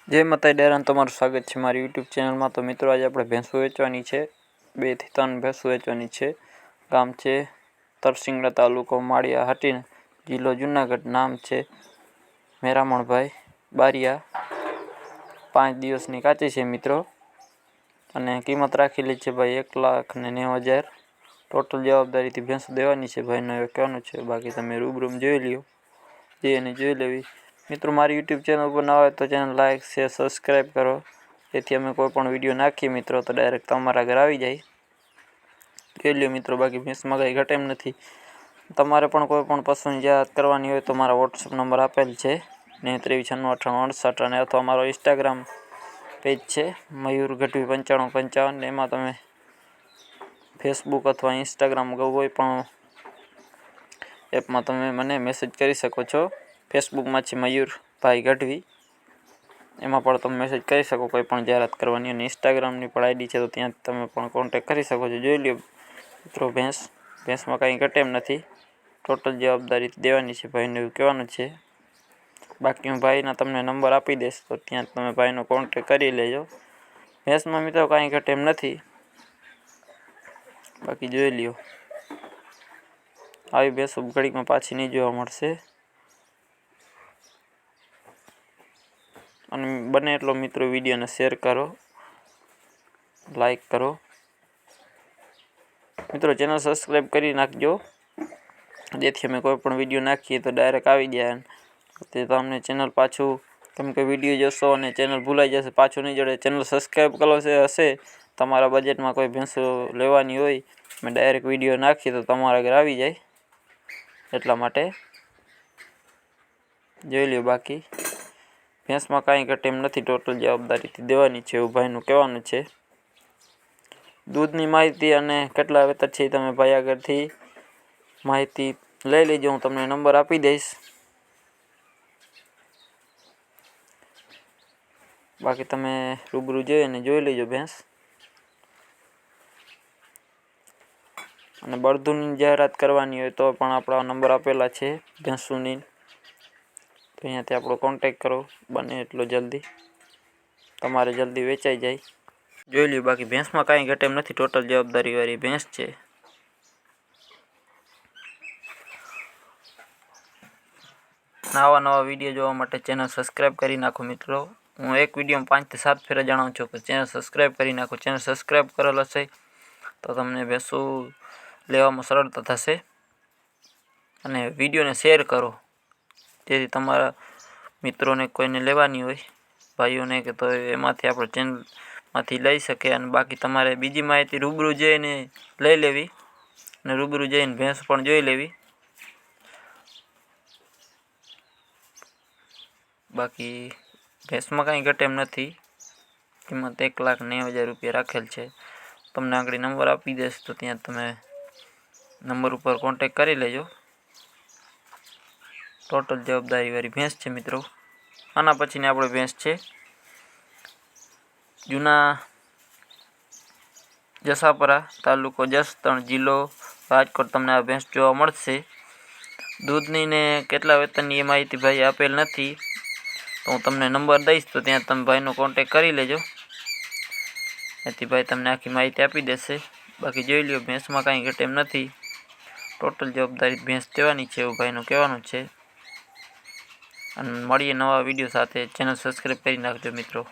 जय माता डेरान तमारुं स्वागत है मारी यूट्यूब चेनल में। तो मित्रों आज આપણે ભેંસો વેચવાની છે, 2 થી 3 ભેંસો વેચવાની છે। ગામ છે તરસિંગડા, તાલુકો માળિયા હાટીન, જિલ્લો જૂનાગઢ। નામ છે મેરામણભાઈ બારિયા। 5 દિવસની કાચી છે મિત્રો અને કિંમત રાખેલી છે ભાઈ 1,90,000। ટોટલ જવાબદારીથી ભેંસો દેવાની છે ભાઈનો એ કહેવાનું છે। બાકી તમે રૂબરૂ જોઈ લ્યો, જે જોઈ લેવી। मित्रों मारी यूट्यूब चैनल पर ना हो तो चैनल लाइक शेयर सब्सक्राइब करो, जेथी अमे कोईपण विडियो नाखीए मित्रों तो डायरेक्ट तमारा घर आवी जाए। जोई ल्यो मित्रों, बाकी भैंसमां कांई घटे एम नथी। तमारे पण कोईपण पशुनी जाहेरात करवानी होय तो मारा व्हाट्सएप नंबर आपेल छे 9396989868 अने अथवा मारो इंस्टाग्राम पेज छे मयूर गढ़वी 9555। एमां तमे फेसबुक अथवा इंस्टाग्राम कोईपण एप में तमे मने मेसेज करी शको छो। फेसबुक में छे मयूर भाई गढ़वी, एमां पण तमे मेसेज करी शको कोईपण जाहेरात करवानी। अने इंस्टाग्राम नी पण आईडी छे तो त्यां तमे पण कॉन्टेक्ट करी शको छो। जोई ल्यो मित्रों, भैंस में कांई घटे एम नथी। टोटल जवाबदारी देवानी छे भाईने एवुं कहेवानुं छे। बाकी हूँ भाईना तमने नंबर आपी दईश तो त्यां तमे भाईनो कॉन्टेक्ट करी लेजो। भैंस में मित्रों कांई घटे एम नथी। बाकी जोई ल्यो, आई भैंसो घड़ीक में पाछी नहीं जोवा मळशे। અને બને એટલો મિત્રો વિડીયોને શેર કરો, લાઈક કરો। મિત્રો ચેનલ સબસ્ક્રાઈબ કરી નાખજો, જેથી અમે કોઈ પણ વિડીયો નાખીએ તો ડાયરેક્ટ આવી જાય। તે તમને ચેનલ પાછું કેમ કે વિડીયો જોશો અને ચેનલ ભૂલાઈ જશે, પાછું નહીં જોડે। ચેનલ સબસ્ક્રાઈબ કરો હશે, તમારા બજેટમાં કોઈ ભેંસો લેવાની હોય, મેં ડાયરેક્ટ વિડીયો નાખીએ તો તમારા ઘરે આવી જાય, એટલા માટે જોઈ લ્યો। બાકી भैंस में कहीं घटे एम नहीं। टोटल जवाबदारी देवानी है एवं भाईनु कहेवानुं छे। दूधनी माहिती अने केटला वेतर छे तमे भाई आगळथी माहिती लई लेजो। हूँ तमने नंबर आपी दईश। बाकी तमे रूबरू जोईने जोई लेजो भैंस। अने बळदुनी जाहेरात करवानी होय तो पण आपणा नंबर आपेला छे भैंसुनी, तो अहींयाथी आपणो कॉन्टेक्ट करो। बने एटलो जल्दी तमारे जल्दी वेचाई जाए। जोई ल्यो, बाकी भैंस में कांई घटे एम नथी। टोटल जवाबदारी वाली भैंस छे। नवा नवा विडियो जोवा माटे चेनल सब्सक्राइब करी नाखो मित्रों। हूँ एक विडियो में 5 થી 7 फेरा जणावुं छुं के चेनल सब्सक्राइब करी नाखो। चेनल सब्सक्राइब करेल हशे तो तमने भैंसो लेवामां सरळता थशे। अने विडियो ने शेर करो, जेथी तमारा मित्रों कोईने लेवानी होय, भाईओ ने के तो एमांथी आपणो चेनल मांथी लई शके। अने बाकी तमारे बीजी माहिती रूबरू जईने लई लेवी अने रूबरू जईने भैंस पण जोई लेवी। बाकी भैंस में कांई घटे एम नथी। किंमत 1,90,000 रुपया राखेल छे। तमने आगळ नंबर आपी देश तो त्यां तमे नंबर पर कॉन्टेक्ट करी लेजो। टोटल जवाबदारी वाली भैंस छे मित्रों। आना पछीनी आपणी भैंस छे जूना जसापरा, तालुको जसदण, जिल्लो राजकोट। तमने आ भैंस जोवा मळशे। दूधनी ने केटला वेतननी ए माहिती भाई आपेल नथी, तो हूँ तमने नंबर दईश तो त्यां तमे भाईनो कॉन्टेक्ट करी लेजो। एथी भाई तमने आखी माहिती आपी देशे। बाकी जोई ल्यो, भैंस में कांई घटे एम नथी। टोटल जवाबदारी भैंस देवानी छे एवुं भाईनुं कहेवानुं छे। अने मळीए नवा विडियो साथे। चेनल सब्सक्राइब करी नाखजो मित्रों।